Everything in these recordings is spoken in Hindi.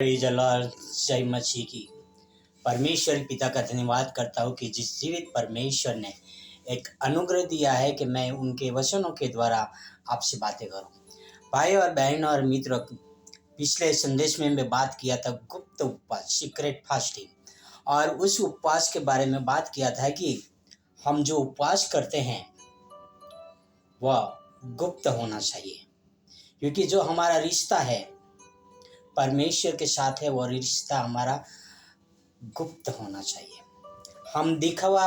प्रेज़ द लॉर्ड, जय मसीह की। परमेश्वर पिता का धन्यवाद करता हूँ कि जिस जीवित परमेश्वर ने एक अनुग्रह दिया है कि मैं उनके वचनों के द्वारा आपसे बातें करूँ। भाई और बहन और मित्र, पिछले संदेश में मैं बात किया था गुप्त उपवास, सीक्रेट फास्टिंग, और उस उपवास के बारे में बात किया था कि हम जो उपवास करते हैं वह गुप्त होना चाहिए, क्योंकि जो हमारा रिश्ता है परमेश्वर के साथ है, वो रिश्ता हमारा गुप्त होना चाहिए। हम दिखावा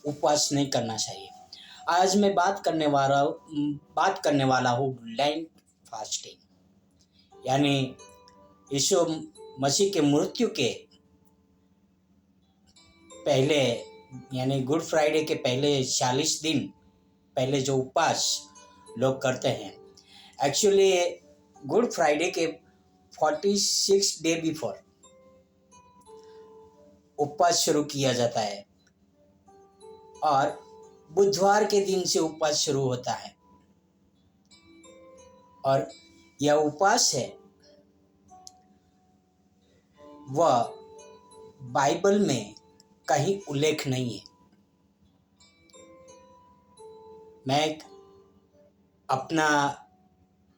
उपवास नहीं करना चाहिए। आज मैं बात करने वाला हूँ लेंट फास्टिंग, यानी यीशु मसीह के मृत्यु के पहले, यानी गुड फ्राइडे के पहले 40 दिन पहले जो उपवास लोग करते हैं। एक्चुअली गुड फ्राइडे के 46 डे बिफोर उपवास शुरू किया जाता है और बुधवार के दिन से उपवास शुरू होता है। और यह उपवास है वह बाइबल में कहीं उल्लेख नहीं है। मैं अपना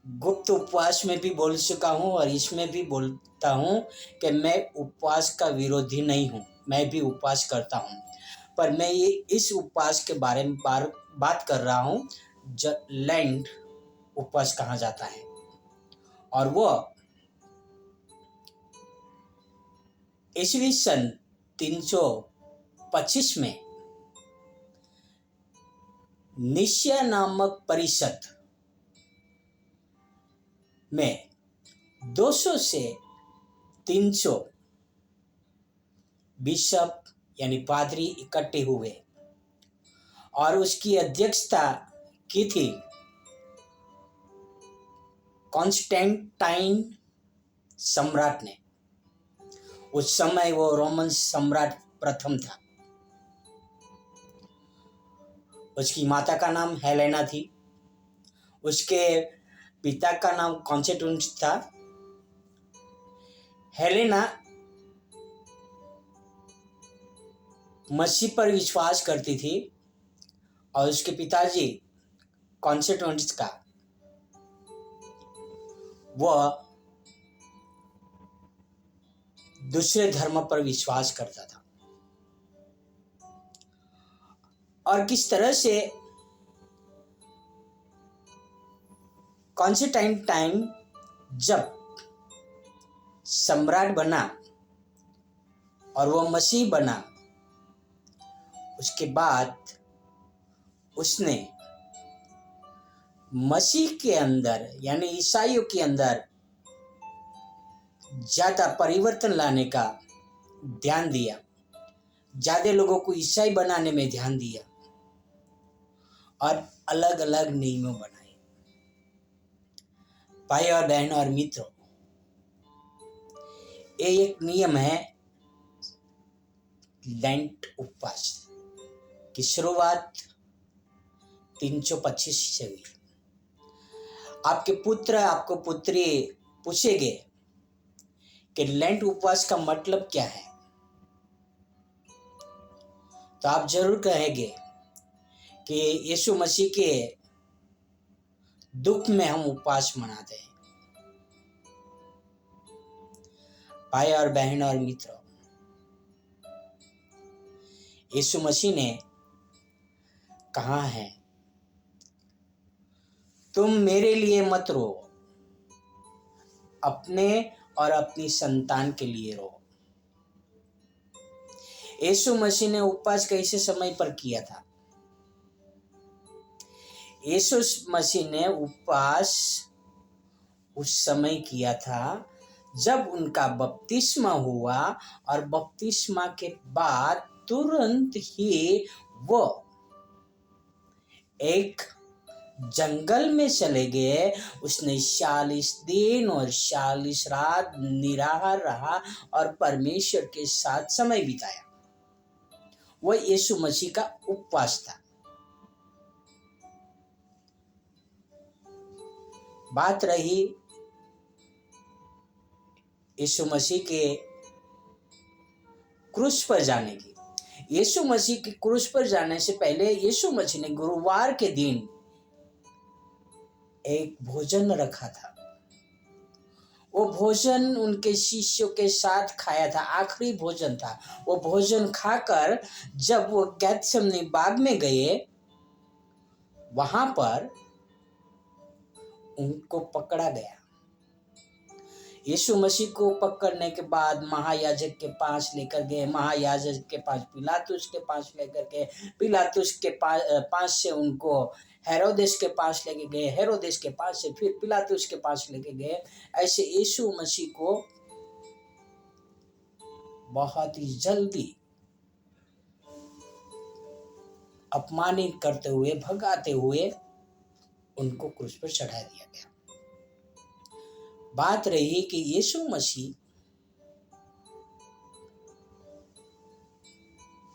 गुप्त उपवास में भी बोल चुका हूँ और इसमें भी बोलता हूँ कि मैं उपवास का विरोधी नहीं हूँ, मैं भी उपवास करता हूँ, पर मैं ये इस उपवास के बारे में बात कर रहा हूँ जो लेंट उपवास कहा जाता है। और वो ईस्वी सन 325 में निश्चय नामक परिषद में 200 से 300 बिशप यानी पादरी इकट्ठे हुए और उसकी अध्यक्षता की थी कॉन्स्टेंटाइन सम्राट ने। उस समय वो रोमन सम्राट प्रथम था। उसकी माता का नाम हेलेना थी, उसके पिता का नाम कॉन्स्टेंटाइनस था। हेलेना मसीह पर विश्वास करती थी और उसके पिताजी कॉन्स्टेंटाइनस का वह दूसरे धर्म पर विश्वास करता था। और किस तरह से कॉन्स्टेंटाइन जब सम्राट बना और वह मसीह बना, उसके बाद उसने मसीह के अंदर यानी ईसाइयों के अंदर ज़्यादा परिवर्तन लाने का ध्यान दिया, ज़्यादा लोगों को ईसाई बनाने में ध्यान दिया और अलग अलग नियम बनाए। भाई और बहन और मित्रों, ये एक नियम है लेंट उपवास की शुरुआत 325 से हुई। आपके पुत्र आपको पुत्री पूछेंगे कि लेंट उपवास का मतलब क्या है, तो आप जरूर कहेंगे कि यीशु मसीह के दुख में हम उपवास मनाते हैं। भाई और बहन और मित्रों, यीशु मसीह ने कहा है, तुम मेरे लिए मत रो, अपने और अपनी संतान के लिए रो। यीशु मसीह ने उपवास कैसे समय पर किया था? यीशु मसीह ने उपवास उस समय किया था जब उनका बपतिस्मा हुआ और बपतिस्मा के बाद तुरंत ही वो एक जंगल में चले गए। उसने 40 दिन और 40 रात निराहार रहा और परमेश्वर के साथ समय बिताया। वह यीशु मसीह का उपवास था। बात रही यीशु मसीह के क्रूस पर जाने की। यीशु मसीह के क्रूस पर जाने से पहले यीशु मसीह ने गुरुवार के दिन एक भोजन रखा था। वो भोजन उनके शिष्यों के साथ खाया था, आखिरी भोजन था। वो भोजन खाकर जब वो गेत्सेमनी बाग में गए, वहां पर उनको पकड़ा गया। यीशु मसीह को पकड़ने के बाद महायाजक के पास लेकर गए, महायाजक के पास पिलातुस के पास लेकर गए, पिलातुस के पास से उनको हेरोदेस के पास लेके गए, हेरोदेस के पास से फिर पिलातुस के पास लेके गए। ऐसे यीशु मसीह को बहुत ही जल्दी अपमानित करते हुए, भगाते हुए उनको क्रूस पर चढ़ा दिया गया। बात रही कि यीशु मसीह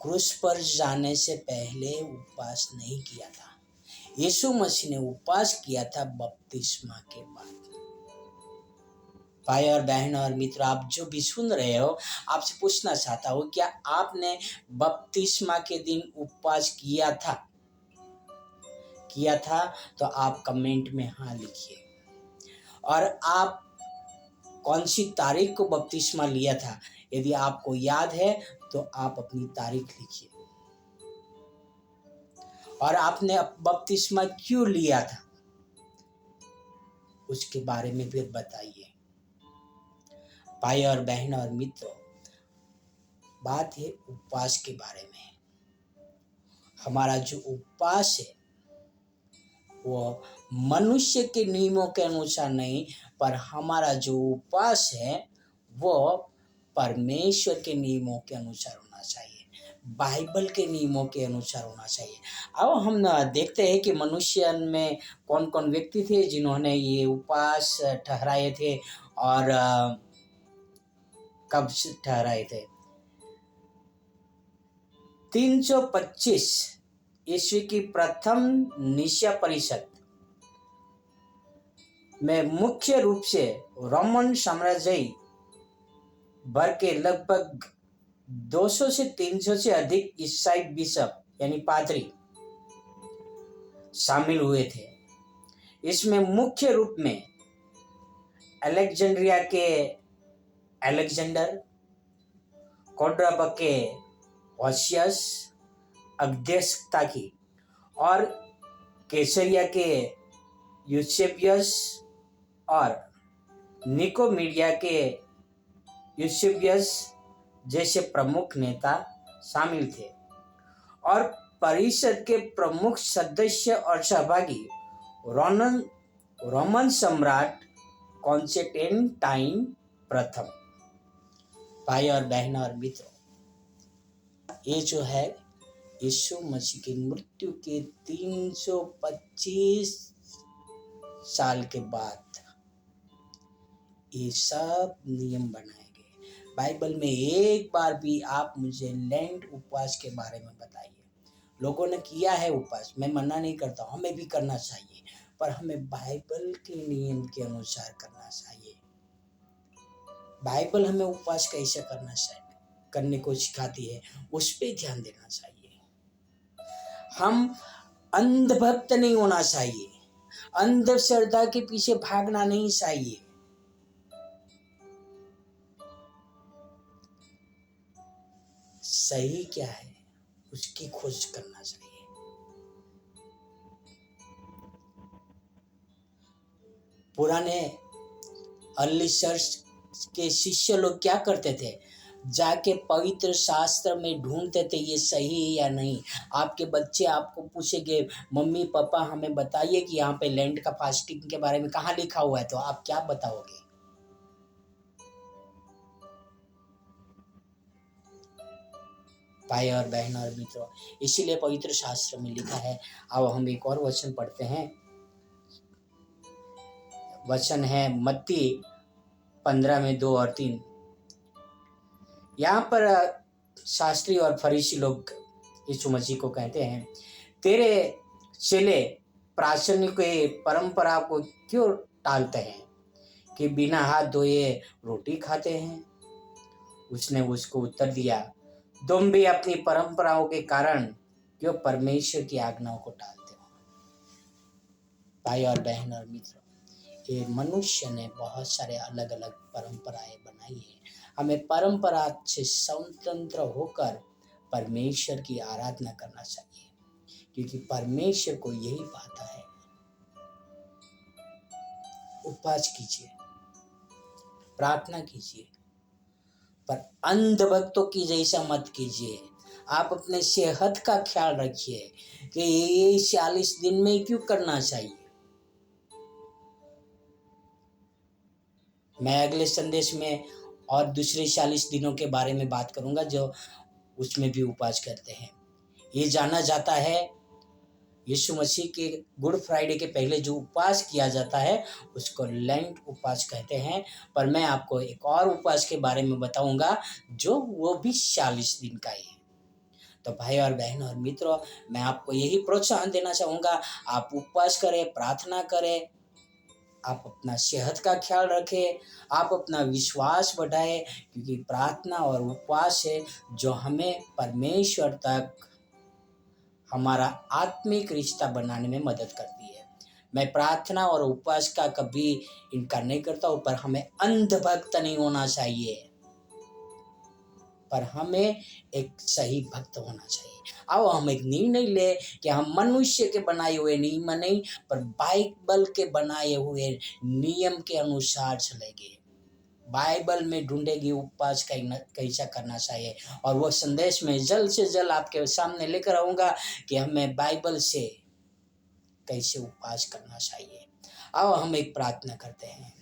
क्रूस पर जाने से पहले उपवास नहीं किया था। यीशु मसीह ने उपवास किया था बपतिस्मा के बाद। भाई और बहन और मित्र, आप जो भी सुन रहे हो, आपसे पूछना चाहता हूँ, क्या आपने बपतिस्मा के दिन उपवास किया था? किया था तो आप कमेंट में हाँ लिखिए। और आप कौन सी तारीख को बपतिस्मा लिया था, यदि आपको याद है तो आप अपनी तारीख लिखिए। और आपने बपतिस्मा क्यों लिया था, उसके बारे में भी बताइए। भाई और बहन और मित्रों, बात है उपवास के बारे में। हमारा जो उपवास है वो मनुष्य के नियमों के अनुसार नहीं, पर हमारा जो उपवास है वो परमेश्वर के नियमों के अनुसार होना चाहिए, बाइबल के नियमों के अनुसार होना चाहिए। अब हम देखते हैं कि मनुष्य में कौन कौन व्यक्ति थे जिन्होंने ये उपवास ठहराए थे और कब ठहराए थे। 325 ईस्वी की प्रथम निशिया परिषद में मुख्य रूप से रोमन साम्राज्य भर के लगभग 200 से 300 से अधिक ईसाई बिशप यानी पादरी शामिल हुए थे। इसमें मुख्य रूप में अलेक्जेंड्रिया के अलेक्जेंडर, कोर्डोबा के होशियस अध्यक्षता की और कैसरिया के यूसेबियस और निकोमीडिया के यूसेबियस जैसे प्रमुख नेता शामिल थे। और परिषद के प्रमुख सदस्य और सहभागी रोमन सम्राट कॉन्स्टेंटाइन प्रथम। भाई और बहन और मित्रों, ये जो है यीशु मसीह की मृत्यु के 325 साल के बाद ये सब नियम बनाए गए। बाइबल में एक बार भी आप मुझे लेंट उपवास के बारे में बताइए। लोगों ने किया है उपवास, मैं मना नहीं करता, हमें भी करना चाहिए, पर हमें बाइबल के नियम के अनुसार करना चाहिए। बाइबल हमें उपवास कैसे करने को सिखाती है, उस पर ध्यान देना चाहिए। हम अंधभक्त नहीं होना चाहिए, अंधश्रद्धा के पीछे भागना नहीं चाहिए। सही क्या है उसकी खोज करना चाहिए। पुराने अर्ली चर्च के शिष्य लोग क्या करते थे, जाके पवित्र शास्त्र में ढूंढते थे ये सही है या नहीं। आपके बच्चे आपको पूछेंगे, मम्मी पापा हमें बताइए कि यहाँ पे लेंट का फास्टिंग के बारे में कहाँ लिखा हुआ है, तो आप क्या बताओगे? भाई और बहन और मित्रों, इसीलिए पवित्र शास्त्र में लिखा है। अब हम एक और वचन पढ़ते हैं। वचन है मत्ती 15 में 2 और 3। यहाँ पर शास्त्री और फरीसी लोग यीशु मसीह को कहते हैं, तेरे चेले प्राचीन के परंपरा को क्यों टालते हैं? कि बिना हाथ धोए रोटी खाते हैं? उसने उसको उत्तर दिया, तुम भी अपनी परंपराओं के कारण क्यों परमेश्वर की आज्ञाओं को टालते हो? भाई और बहन और मित्र, ये मनुष्य ने बहुत सारे अलग अलग परंपराएं बनाई है। हमें परंपरा से स्वतंत्र होकर परमेश्वर की आराधना करना चाहिए, क्योंकि परमेश्वर को यही पाता है। उपवास कीजिए, प्रार्थना कीजिए, पर अंध भक्तों की जैसा मत कीजिए। आप अपने सेहत का ख्याल रखिए कि ये 40 दिन में क्यों करना चाहिए। मैं अगले संदेश में और दूसरे 40 दिनों के बारे में बात करूंगा जो उसमें भी उपवास करते हैं। ये जाना जाता है यीशु मसीह के गुड फ्राइडे के पहले जो उपवास किया जाता है उसको लेंट उपवास कहते हैं। पर मैं आपको एक और उपवास के बारे में बताऊंगा जो वो भी 40 दिन का ही है। तो भाई और बहन और मित्रों, मैं आपको यही प्रोत्साहन देना चाहूँगा, आप उपवास करें, प्रार्थना करें, आप अपना सेहत का ख्याल रखें, आप अपना विश्वास बढ़ाएं, क्योंकि प्रार्थना और उपवास है जो हमें परमेश्वर तक हमारा आत्मिक रिश्ता बनाने में मदद करती है। मैं प्रार्थना और उपवास का कभी इनकार नहीं करता हूँ, पर हमें अंधभक्त नहीं होना चाहिए, पर हमें एक सही भक्त होना चाहिए। आओ हम एक निर्णय ले कि हम मनुष्य के बनाए हुए नियम नहीं, पर बाइबल के बनाए हुए नियम के अनुसार चलेंगे। बाइबल में ढूंढेगी उपवास कैसा करना चाहिए, और वो संदेश में जल्द से जल्द आपके सामने लेकर आऊँगा कि हमें बाइबल से कैसे उपवास करना चाहिए। आओ हम एक प्रार्थना करते हैं।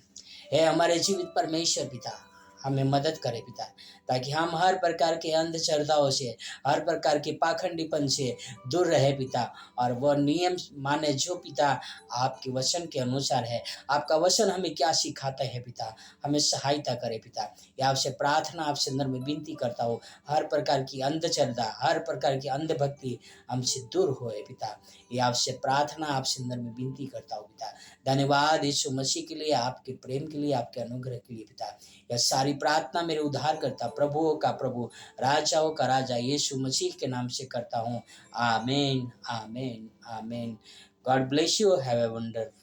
हे हमारे जीवित परमेश्वर पिता, हमें मदद करे पिता, ताकि हम हर प्रकार के अंधश्रद्धाओं से, हर प्रकार के पाखंडीपन से दूर रहे पिता, और वह नियम माने जो पिता आपके वचन के अनुसार है। आपका वचन हमें क्या सिखाता है पिता, हमें सहायता करे पिता। ये आपसे प्रार्थना, आपसे अंदर में विनती करता हूँ, हर प्रकार की अंधश्रद्धा, हर प्रकार की अंधभक्ति हमसे दूर होए पिता। ये आपसे प्रार्थना, आपसे अंदर में विनती करता हूँ पिता। धन्यवाद यीशु मसीह के लिए, आपके प्रेम के लिए, आपके अनुग्रह के लिए पिता। यह सारी प्रार्थना मेरे उद्धार करता, प्रभुओं का प्रभु, राजाओं का राजा यीशु मसीह के नाम से करता हूँ। आमीन, आमीन, आमीन। God bless you. Have a wonderful